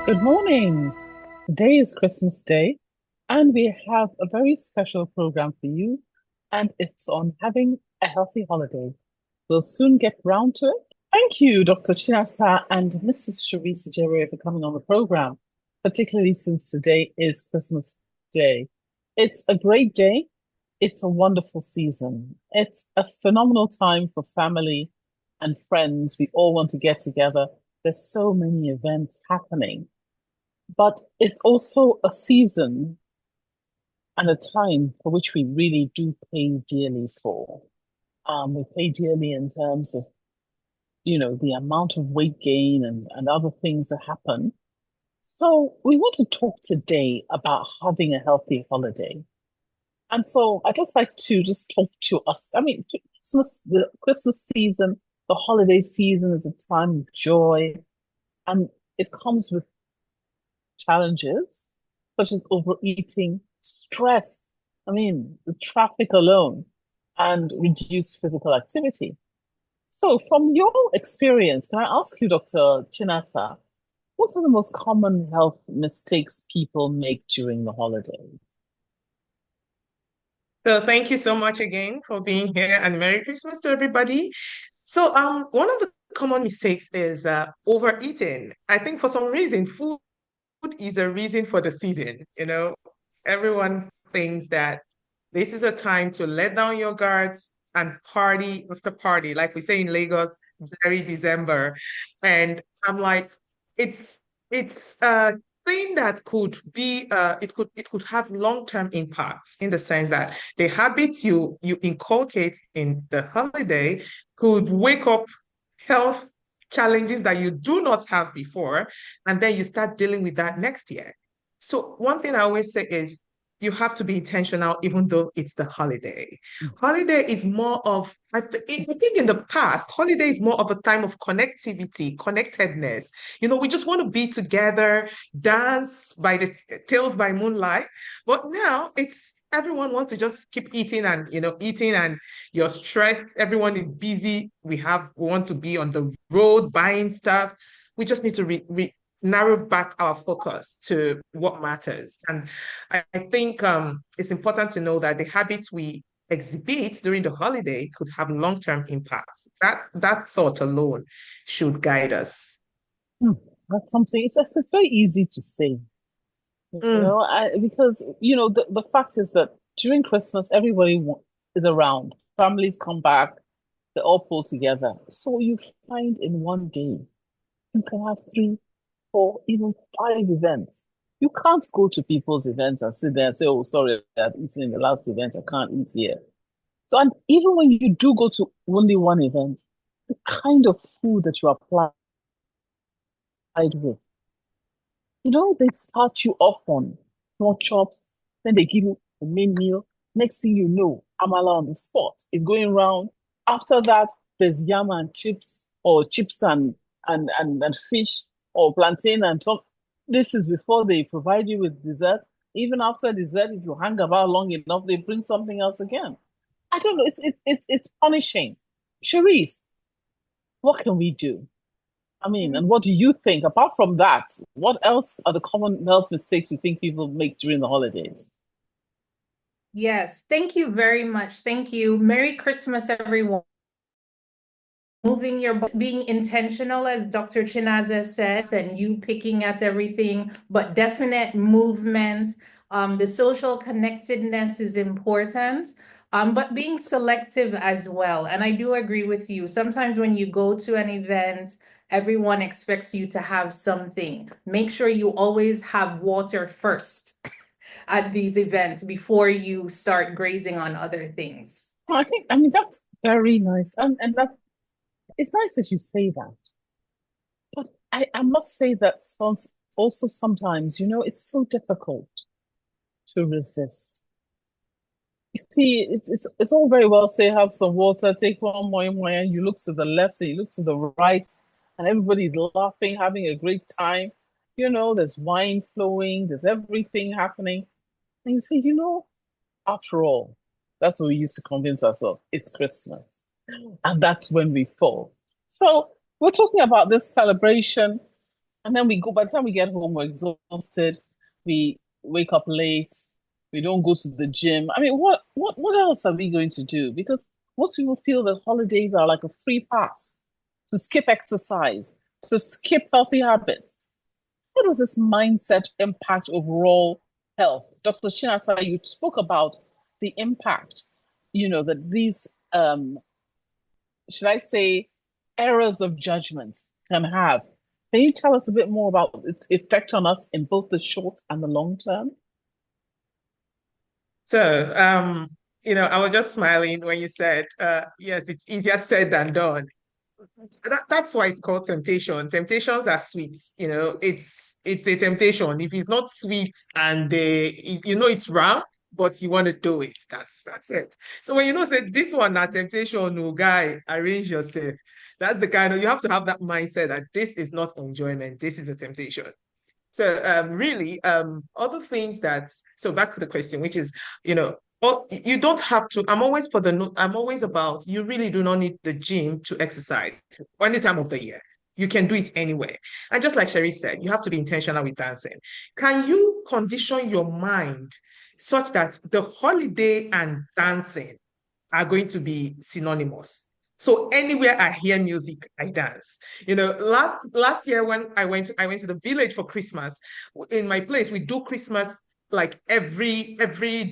Good morning. Today is Christmas Day, and we have a very special program for you, and it's on having a healthy holiday. We'll soon get round to it. Thank you, Dr. Chinasa and Mrs. Sherese Ijewere for coming on the program, particularly since today is Christmas Day. It's a great day. It's a wonderful season. It's a phenomenal time for family and friends. We all want to get together. There's so many events happening. But it's also a season and a time for which we really do pay dearly for. We pay dearly in terms of, the amount of weight gain and other things that happen. So we want to talk today about having a healthy holiday. And so I'd just like to just talk to us. I mean, the Christmas season, the holiday season is a time of joy, and it comes with challenges such as overeating, stress, I mean, the traffic alone, and reduced physical activity. So, from your experience, can I ask you, Dr. Chinasa, what are the most common health mistakes people make during the holidays? So thank you so much again for being here and Merry Christmas to everybody. So one of the common mistakes is overeating. I think for some reason food is a reason for the season. Everyone thinks that this is a time to let down your guards and party after party, like we say in Lagos, very December. And I'm like, it's a thing that could be it could have long-term impacts in the sense that the habits you inculcate in the holiday could wake up health challenges that you do not have before, and then you start dealing with that next year. So one thing I always say is you have to be intentional, even though it's the holiday. Holiday is more of, I think in the past, holiday is more of a time of connectivity, connectedness. We just want to be together, dance by the tales by moonlight. But now it's everyone wants to just keep eating and eating, and you're stressed. Everyone is busy. We want to be on the road buying stuff. We just need to narrow back our focus to what matters. And I think it's important to know that the habits we exhibit during the holiday could have long-term impacts. That thought alone should guide us. Hmm, that's something, it's very easy to say, Mm, because, the fact is that during Christmas, everybody is around. Families come back, they all pull together. So you find in one day, you can have three, four, even five events. You can't go to people's events and sit there and say, "Oh, sorry, I've eaten in the last event. I can't eat here." So, and even when you do go to only one event, the kind of food that you applied with, they start you off on small chops, then they give you the main meal. Next thing you know, amala on the spot is going round. After that, there's yam and chips, or chips and fish, or plantain and top. This is before they provide you with dessert. Even after dessert, if you hang about long enough, they bring something else again. I don't know. It's punishing. Charisse, what can we do? I mean, and what do you think? Apart from that, what else are the common health mistakes you think people make during the holidays? Yes, thank you very much. Thank you. Merry Christmas, everyone. Moving your being intentional, as Dr. Chinaza says, and you picking at everything, but definite movement. The social connectedness is important, but being selective as well. And I do agree with you. Sometimes when you go to an event, everyone expects you to have something. Make sure you always have water first at these events before you start grazing on other things. Well, I mean, that's very nice. And it's nice that you say that. But I must say that sounds also sometimes, it's so difficult to resist. You see, it's all very well say have some water, take one more, and you look to the left and you look to the right, and everybody's laughing, having a great time. There's wine flowing, there's everything happening. And you say, after all, that's what we used to convince ourselves. It's Christmas. And that's when we fall. So we're talking about this celebration And then we go, by the time we get home, we're exhausted. We wake up late. We don't go to the gym. I mean, what else are we going to do? Because most people feel that holidays are like a free pass to skip exercise, to skip healthy habits. How does this mindset impact overall health? Dr. Chinasa, you spoke about the impact, that these, should I say, errors of judgment can have. Can you tell us a bit more about its effect on us in both the short and the long term? So, I was just smiling when you said, yes, it's easier said than done. That's why it's called temptation. Temptations are sweet. It's a temptation. If it's not sweet and it's wrong, but you want to do it, that's it. So when say this one, not temptation, no guy, arrange yourself. That's the kind of you have to have that mindset that this is not enjoyment, this is a temptation. So really, other things so back to the question, which is, you don't have to. I'm always about you really do not need the gym to exercise any time of the year. You can do it anywhere. And just like Sherese said, you have to be intentional with dancing. Can you condition your mind such that the holiday and dancing are going to be synonymous? So anywhere I hear music, I dance. Last year when I went to the village for Christmas, in my place, we do Christmas like every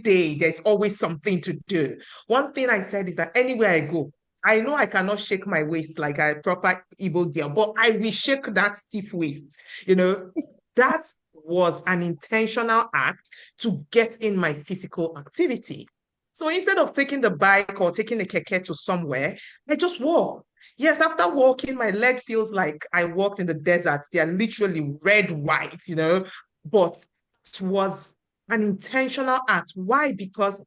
day. There's always something to do. One thing I said is that anywhere I go, I know I cannot shake my waist like a proper Igbo girl, but I will shake that stiff waist. That was an intentional act to get in my physical activity. So instead of taking the bike or taking the keke to somewhere, I just walk. Yes, after walking, my leg feels like I walked in the desert. They are literally red, white, but it was an intentional act. Why? Because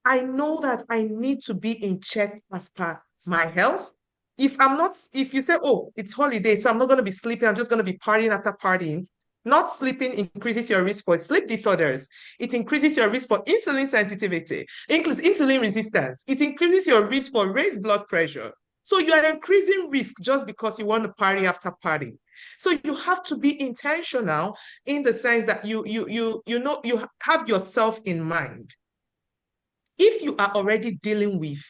I know that I need to be in check as per my health. If you say, oh, it's holiday, so I'm not going to be sleeping, I'm just going to be partying after partying. Not sleeping increases your risk for sleep disorders. It increases your risk for insulin sensitivity, includes insulin resistance. It increases your risk for raised blood pressure. So you are increasing risk just because you want to party after party. So you have to be intentional in the sense that you have yourself in mind. If you are already dealing with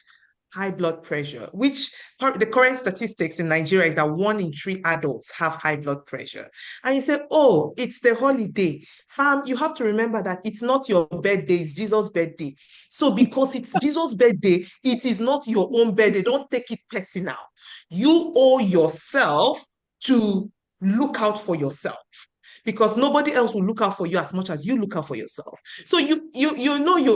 high blood pressure, which the current statistics in Nigeria is that 1 in 3 adults have high blood pressure. And you say, oh, it's the holiday. Fam, you have to remember that it's not your birthday, it's Jesus' birthday. So because it's Jesus' birthday, it is not your own birthday. Don't take it personal. You owe yourself to look out for yourself, because nobody else will look out for you as much as you look out for yourself. So you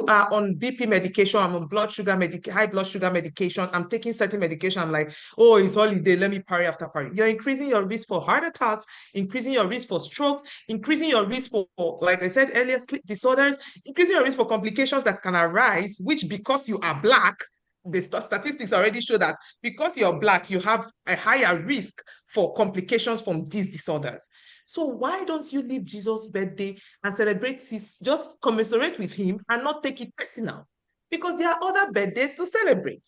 are on BP medication, I'm on high blood sugar medication, I'm taking certain medication, I'm like, oh, it's holiday, let me party after party. You're increasing your risk for heart attacks, increasing your risk for strokes, increasing your risk for, like I said earlier, sleep disorders, increasing your risk for complications that can arise, which because you are Black, the statistics already show that because you're Black, you have a higher risk for complications from these disorders. So why don't you leave Jesus' birthday and celebrate just commiserate with him and not take it personal? Because there are other birthdays to celebrate.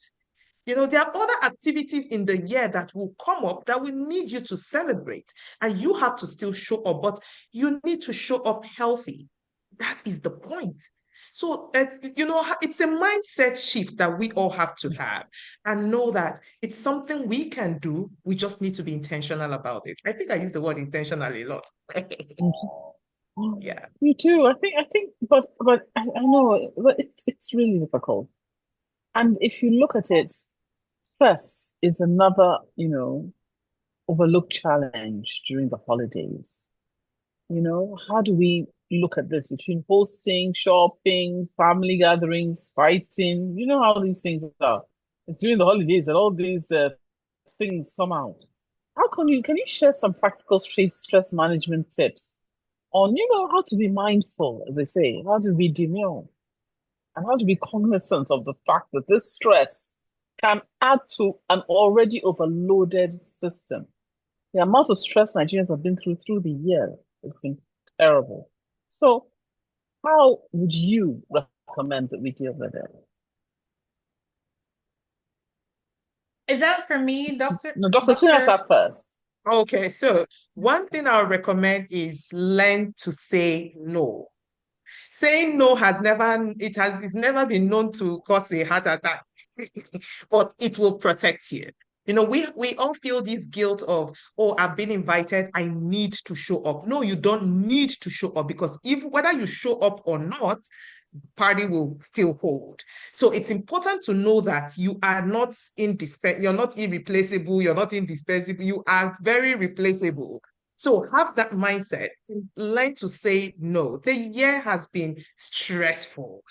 There are other activities in the year that will come up that will need you to celebrate. And you have to still show up, but you need to show up healthy. That is the point. So it's a mindset shift that we all have to have and know that it's something we can do. We just need to be intentional about it. I think I use the word intentional a lot. Yeah. Me too. I think, but I know, but it's really difficult. And if you look at it, stress is another, overlooked challenge during the holidays. How do we look at this between hosting, shopping, family gatherings, fighting? You know how these things are. It's during the holidays that all these things come out. Can you share some practical stress management tips on, how to be mindful, as they say, how to be demure, and how to be cognizant of the fact that this stress can add to an already overloaded system. The amount of stress Nigerians have been through the year has been terrible. So, how would you recommend that we deal with it? Is that for me, Doctor? No, Dr. Chinasa first. Okay, so one thing I'll recommend is learn to say no. Saying no it's never been known to cause a heart attack, but it will protect you. We all feel this guilt of, oh, I've been invited, I need to show up. No, you don't need to show up, because if whether you show up or not, party will still hold. So it's important to know that you are not indispensable, you're not irreplaceable, you're not indispensable, you are very replaceable. So have that mindset and learn to say no. The year has been stressful.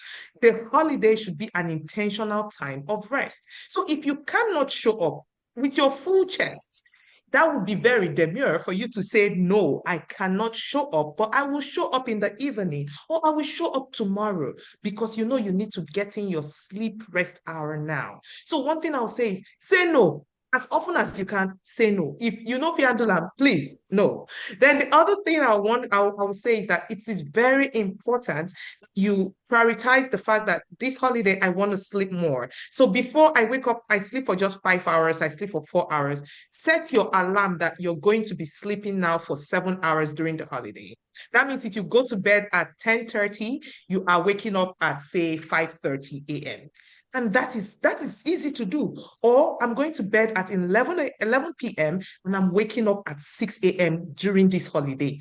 The holiday should be an intentional time of rest. So if you cannot show up with your full chest, that would be very demure for you to say, no, I cannot show up, but I will show up in the evening, or I will show up tomorrow, because you need to get in your sleep rest hour now. So one thing I'll say is say no. As often as you can, say no. If you know Fiandula, please, no. Then the other thing I'll say is that it is very important you prioritize the fact that this holiday I want to sleep more. So before I wake up, I sleep for just 5 hours, I sleep for 4 hours. Set your alarm that you're going to be sleeping now for 7 hours during the holiday. That means if you go to bed at 10:30, you are waking up at, say, 5:30 a.m. And that is easy to do. Or I'm going to bed at 11 p.m. and I'm waking up at 6 a.m. during this holiday.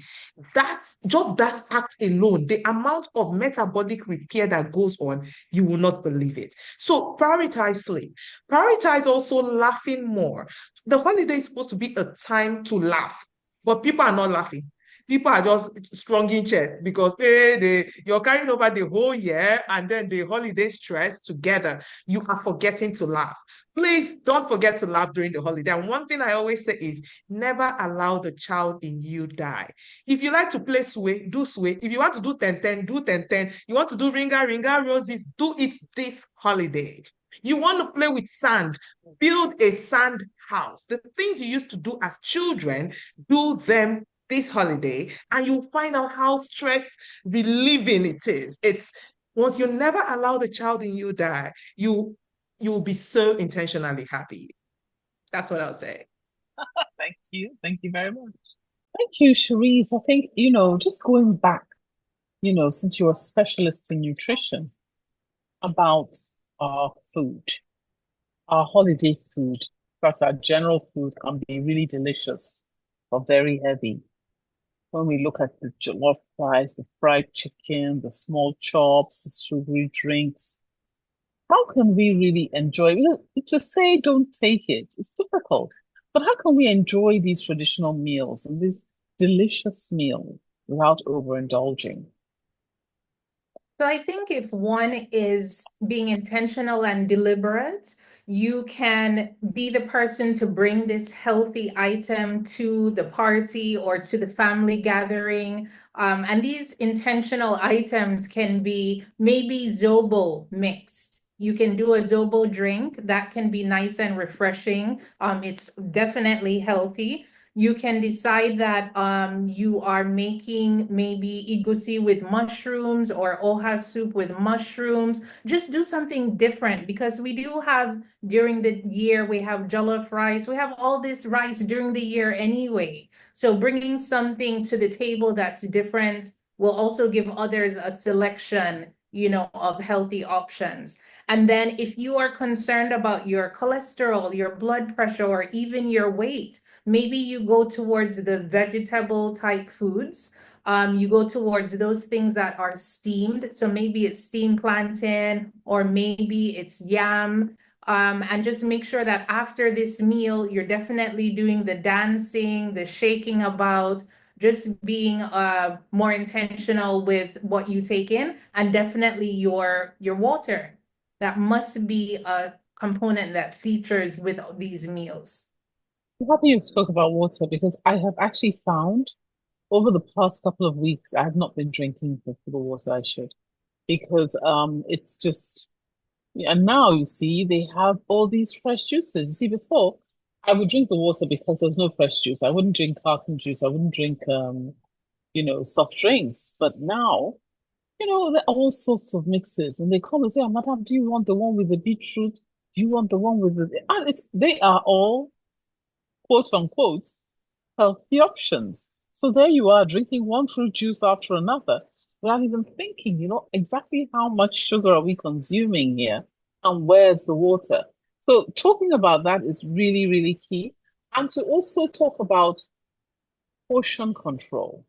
That act alone, the amount of metabolic repair that goes on, you will not believe it. So prioritize sleep. Prioritize also laughing more. The holiday is supposed to be a time to laugh, but people are not laughing. People are just strong in chest because you're carrying over the whole year, and then the holiday stress together. You are forgetting to laugh. Please don't forget to laugh during the holiday. And one thing I always say is never allow the child in you die. If you like to play sway, do sway. If you want to do 10-10, do 10-10. You want to do ringa roses, do it this holiday. You want to play with sand, build a sand house. The things you used to do as children, do them this holiday, and you'll find out how stress relieving it is. It's once you never allow the child in you die, you'll be so intentionally happy. That's what I'll say. Thank you. Thank you very much. Thank you, Sherese. I think, just going back, since you're a specialist in nutrition, about our food, our holiday food. In fact, our general food can be really delicious, but very heavy. When we look at the jollof rice, the fried chicken, the small chops, the sugary drinks, how can we really enjoy it? To say don't take it, it's difficult. But how can we enjoy these traditional meals and these delicious meals without overindulging? So I think if one is being intentional and deliberate, you can be the person to bring this healthy item to the party or to the family gathering. And these intentional items can be maybe Zobo mixed. You can do a Zobo drink that can be nice and refreshing. It's definitely healthy. You can decide that you are making maybe egusi with mushrooms or oha soup with mushrooms. Just do something different, because we do have during the year, we have jollof rice. We have all this rice during the year anyway. So bringing something to the table that's different will also give others a selection, of healthy options. And then if you are concerned about your cholesterol, your blood pressure, or even your weight, maybe you go towards the vegetable type foods. You go towards those things that are steamed. So maybe it's steamed plantain, or maybe it's yam. And just make sure that after this meal, you're definitely doing the dancing, the shaking about, just being more intentional with what you take in, and definitely your water. That must be a component that features with these meals. I'm happy you spoke about water because I have actually found over the past couple of weeks, I have not been drinking the water I should because it's just, and now you see they have all these fresh juices. You see, before I would drink the water because there's no fresh juice. I wouldn't drink carton juice. I wouldn't drink soft drinks. But now, there are all sorts of mixes, and they come and say, "Oh, Madam, do you want the one with the beetroot? Do you want the one with the?" And they are all quote unquote healthy options. So there you are, drinking one fruit juice after another without even thinking, exactly how much sugar are we consuming here and where's the water? So talking about that is really, really key. And to also talk about portion control.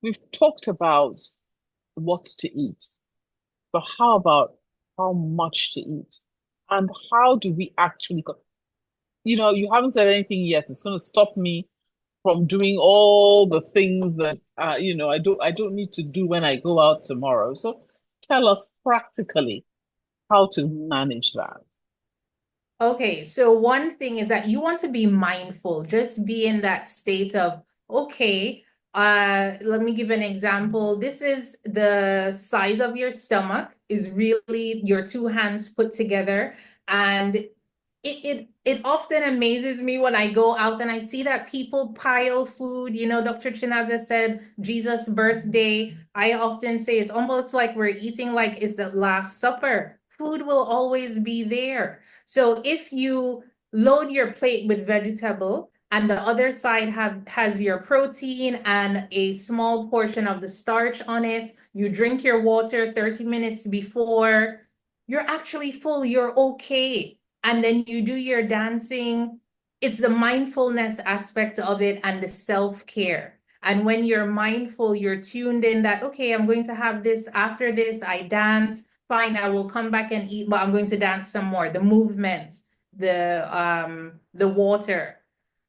We've talked about what to eat, but how about how much to eat? And how do we actually, you haven't said anything yet. It's going to stop me from doing all the things that I don't need to do when I go out tomorrow. So tell us practically how to manage that. Okay, so one thing is that you want to be mindful, just be in that state of, okay, let me give an example. This is the size of your stomach, is really your two hands put together. And it often amazes me when I go out and I see that people pile food. Dr. Chinaza said Jesus' birthday. I often say it's almost like we're eating like it's the Last Supper. Food will always be there. So if you load your plate with vegetable and the other side has your protein and a small portion of the starch on it, you drink your water 30 minutes before, you're actually full, you're okay. And then you do your dancing. It's the mindfulness aspect of it and the self-care. And when you're mindful, you're tuned in that, okay, I'm going to have this after this, I dance. Fine, I will come back and eat, but I'm going to dance some more. The movement, the water.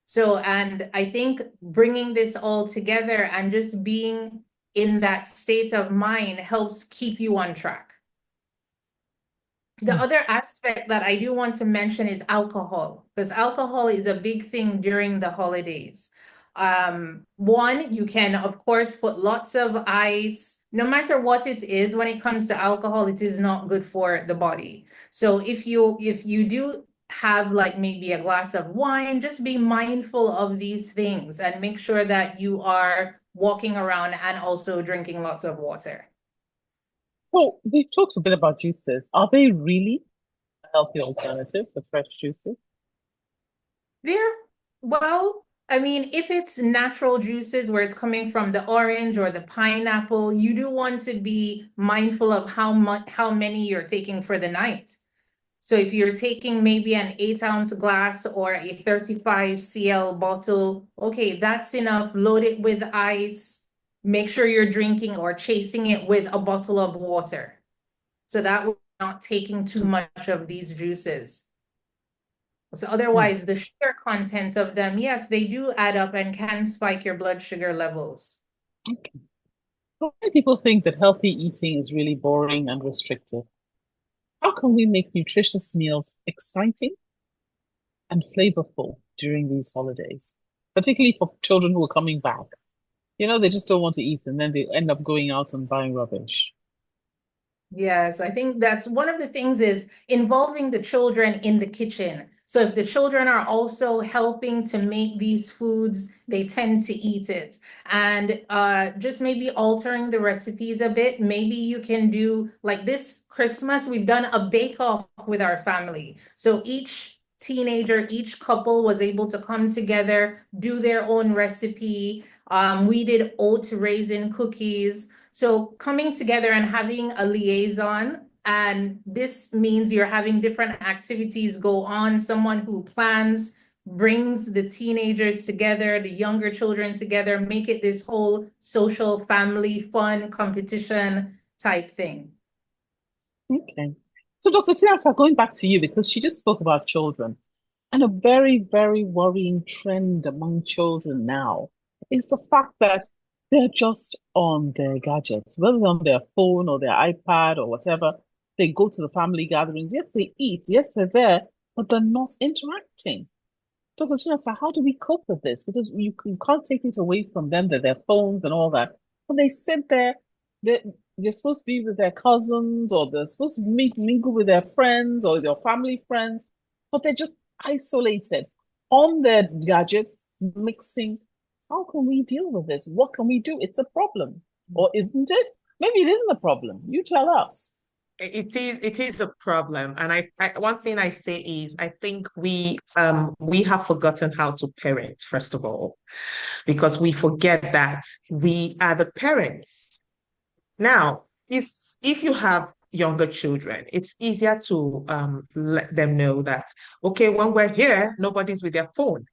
So, and I think bringing this all together and just being in that state of mind helps keep you on track. The other aspect that I do want to mention is alcohol, because alcohol is a big thing during the holidays. One, you can, of course, put lots of ice. No matter what it is, when it comes to alcohol, it is not good for the body. So if you do have like maybe a glass of wine, just be mindful of these things and make sure that you are walking around and also drinking lots of water. So we've talked a bit about juices. Are they really a healthy alternative, the fresh juices? Well, I mean, if it's natural juices where it's coming from the orange or the pineapple, you do want to be mindful of how many you're taking for the night. So if you're taking maybe an 8-ounce glass or a 35 cl bottle, okay, that's enough. Load it with ice. Make sure you're drinking or chasing it with a bottle of water. So that we're not taking too much of these juices. So otherwise, the sugar contents of them, yes, they do add up and can spike your blood sugar levels. Okay. So many people think that healthy eating is really boring and restrictive. How can we make nutritious meals exciting and flavorful during these holidays, particularly for children who are coming back? They just don't want to eat and then they end up going out and buying rubbish. Yes, I think that's one of the things is involving the children in the kitchen. So if the children are also helping to make these foods, they tend to eat it. And just maybe altering the recipes a bit. Maybe you can do like this Christmas, we've done a bake-off with our family. So each teenager, each couple was able to come together, do their own recipe. We did oat raisin cookies. So coming together and having a liaison, and this means you're having different activities go on. Someone who plans, brings the teenagers together, the younger children together, make it this whole social, family, fun, competition type thing. Okay. So Dr. Chinasa, going back to you, because she just spoke about children, and a very, very worrying trend among children now is the fact that they're just on their gadgets, whether on their phone or their iPad or whatever. They go to the family gatherings. Yes, they eat. Yes, they're there, but they're not interacting. Dr. Chinasa, how do we cope with this? Because you can't take it away from them, their phones and all that. When they sit there, they're, they're supposed to be with their cousins or they're supposed to mingle with their friends or their family friends, but they're just isolated on their gadget, mixing. How can we deal with this? What can we do? It's a problem. Or isn't it? Maybe it isn't a problem. You tell us. it is a problem. And one thing I say is I think we have forgotten how to parent, first of all, because we forget that we are the parents. Now, if you have younger children, it's easier to let them know that, okay, when we're here, nobody's with their phone.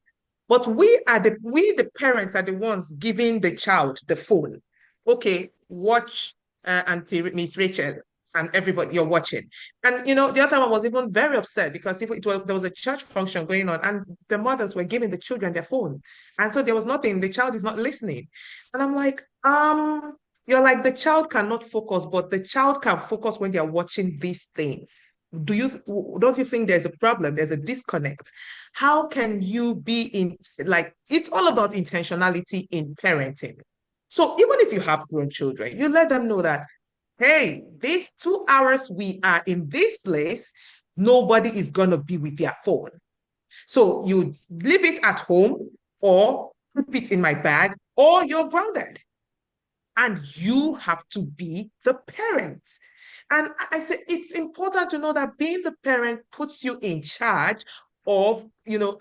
But we the parents are the ones giving the child the phone. Okay, watch Auntie Miss Rachel and everybody you're watching. And the other one was even very upset because if it was there was a church function going on and the mothers were giving the children their phone. And so there was nothing, the child is not listening. And I'm like, you're like the child cannot focus, but the child can focus when they're watching this thing. Don't you think there's a problem? There's a disconnect. How can you be in like it's all about intentionality in parenting. So even if you have grown children, you let them know that, hey, these 2 hours we are in this place, nobody is gonna be with their phone. So you leave it at home or keep it in my bag, or you're grounded. And you have to be the parent. And I say it's important to know that being the parent puts you in charge of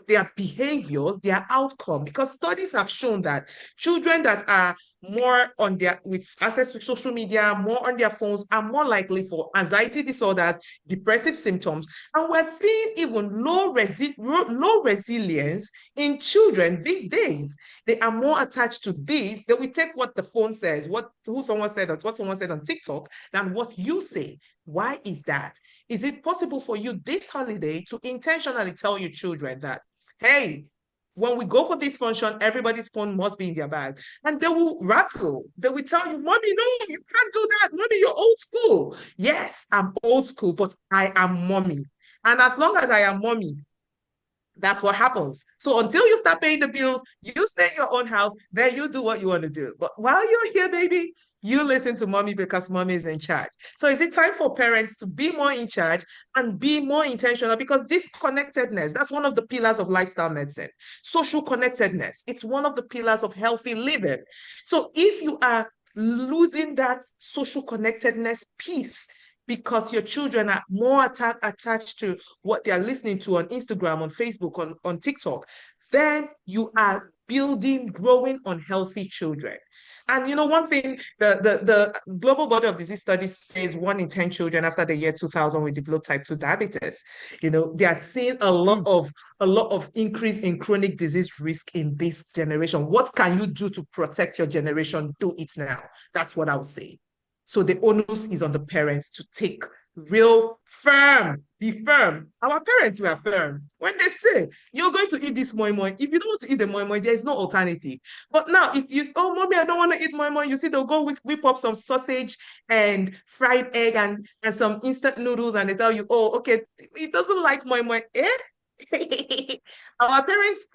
their behaviors, their outcome, because studies have shown that children that are more on their with access to social media, more on their phones, are more likely for anxiety disorders, depressive symptoms, and we're seeing even low resilience in children these days. They are more attached to this. They will take what the phone says, what someone said on TikTok, than what you say. Why is that? Is it possible for you this holiday to intentionally tell your children that, hey, when we go for this function, everybody's phone must be in their bag? And they will rattle. They will tell you, Mommy, no, you can't do that. Mommy, you're old school. Yes, I'm old school, but I am mommy. And as long as I am mommy, that's what happens. So until you start paying the bills, you stay in your own house, then you do what you want to do. But while you're here, baby, you listen to mommy because mommy is in charge. So is it time for parents to be more in charge and be more intentional? Because this connectedness, that's one of the pillars of lifestyle medicine. Social connectedness, it's one of the pillars of healthy living. So if you are losing that social connectedness piece, because your children are more attached to what they are listening to on Instagram, on Facebook, on TikTok, then you are growing unhealthy children. And one thing, the Global Body of Disease Studies says 1 in 10 children after the year 2000 will develop type 2 diabetes. They are seeing a lot of increase in chronic disease risk in this generation. What can you do to protect your generation? Do it now. That's what I would say. So the onus is on the parents to take be firm. Our parents were firm. When they say, you're going to eat this moi moi, if you don't want to eat the moi moi, there is no alternative. But now, if you, oh, mommy, I don't want to eat moi moi, you see, they'll go whip up some sausage and fried egg and some instant noodles, and they tell you, oh, okay, it doesn't like moi moi. Our parents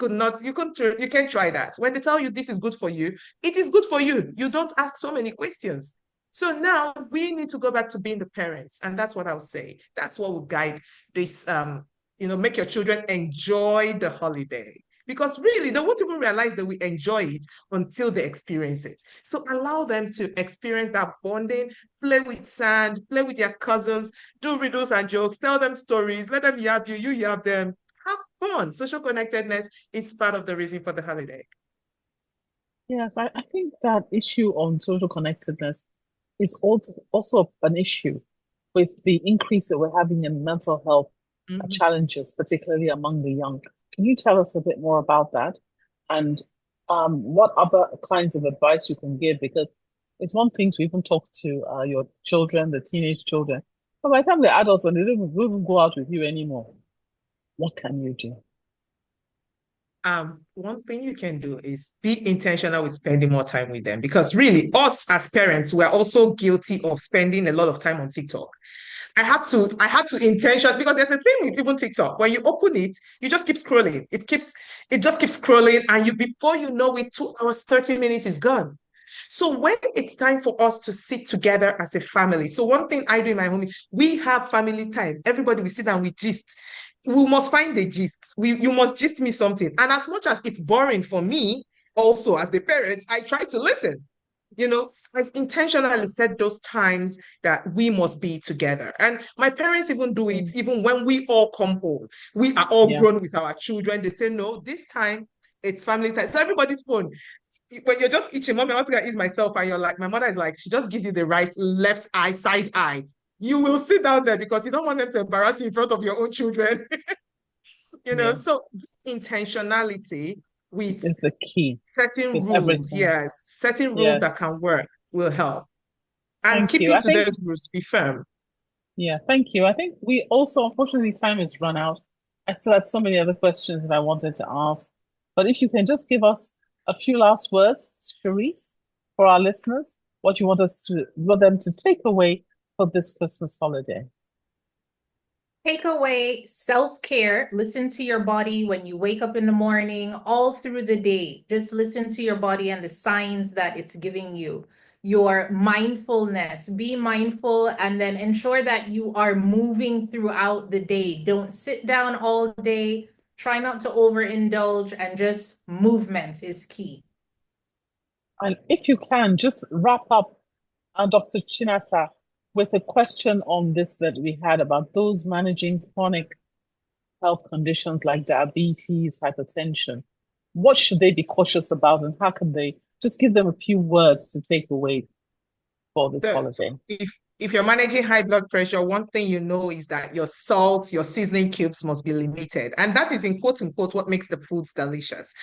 you can't try that. When they tell you this is good for you, it is good for you. You don't ask so many questions. So now we need to go back to being the parents. And that's what I'll say. That's what will guide this, make your children enjoy the holiday. Because really, they won't even realize that we enjoy it until they experience it. So allow them to experience that bonding, play with sand, play with their cousins, do riddles and jokes, tell them stories, let them yab you, you yab them. Have fun. Social connectedness is part of the reason for the holiday. Yes, I think that issue on social connectedness is also an issue with the increase that we're having in mental health challenges, particularly among the young. Can you tell us a bit more about that? And what other kinds of advice you can give? Because it's one thing to even talk to your children, the teenage children, but by the time they're adults and they don't even go out with you anymore, what can you do? One thing you can do is be intentional with spending more time with them, because really, us as parents, we're also guilty of spending a lot of time on TikTok. I had to intention, because there's a thing with even TikTok. When you open it, you just keep scrolling. It just keeps scrolling, and before you know it, 2 hours, 30 minutes is gone. So when it's time for us to sit together as a family, so one thing I do in my home, we have family time. Everybody, we sit down, we gist. We must find the gist. You must gist me something. And as much as it's boring for me, also as the parent, I try to listen. I've intentionally set those times that we must be together. And my parents even do it, even when we all come home. We are all grown with our children. They say, no, this time it's family time. So everybody's phone. When you're just itching, mommy, I want to ease myself, and you're like, my mother is like, she just gives you the right, left eye, side eye. You will sit down there because you don't want them to embarrass you in front of your own children. So intentionality with is the key setting with rules, everything. yes, setting rules that Yes. can work will help. And Thank you. keeping I to think, those rules, be firm. yeah, thank you. I think we also, unfortunately, time has run out. I still had so many other questions that I wanted to ask. But if you can just give us a few last words, Sherese, for our listeners, what you want them to take away for this Christmas holiday. Take away self-care. Listen to your body when you wake up in the morning, all through the day. Just listen to your body and the signs that it's giving you. Your mindfulness. Be mindful and then ensure that you are moving throughout the day. Don't sit down all day. Try not to overindulge, and just movement is key. And if you can, just wrap up, Dr. Chinasa, with a question on this that we had about those managing chronic health conditions like diabetes, hypertension. What should they be cautious about, and how can they just give them a few words to take away for this So holiday? if you're managing high blood pressure, one thing you know is that your salt, your seasoning cubes must be limited. And that is in quote unquote what makes the foods delicious.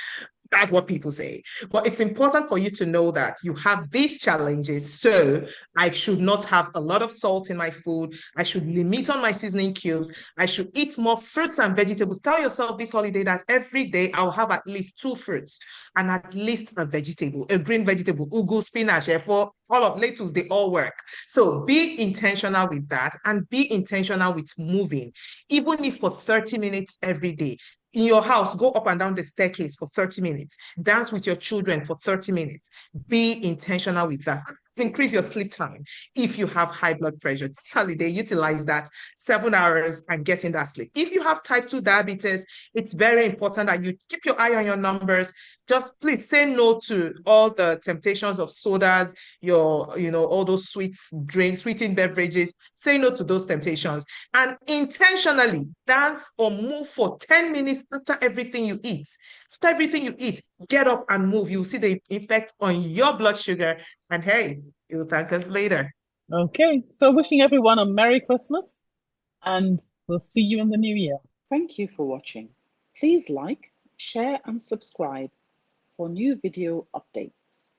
That's what people say. But it's important for you to know that you have these challenges. So I should not have a lot of salt in my food. I should limit on my seasoning cubes. I should eat more fruits and vegetables. Tell yourself this holiday that every day I'll have at least 2 fruits and at least a vegetable, a green vegetable, ugu, spinach, for all of lettuce, they all work. So be intentional with that, and be intentional with moving, even if for 30 minutes every day. In your house, go up and down the staircase for 30 minutes. Dance with your children for 30 minutes. Be intentional with that. Increase your sleep time. If you have high blood pressure, this holiday, utilize that 7 hours and get in that sleep. If you have type 2 diabetes, it's very important that you keep your eye on your numbers. Just please say no to all the temptations of sodas, all those sweets, drinks, sweetened beverages. Say no to those temptations, and intentionally dance or move for 10 minutes after everything you eat. After everything you eat, get up and move. You'll see the effect on your blood sugar, and hey, you'll thank us later. Okay, so wishing everyone a Merry Christmas, and we'll see you in the new year. Thank you for watching. Please like, share and subscribe for new video updates.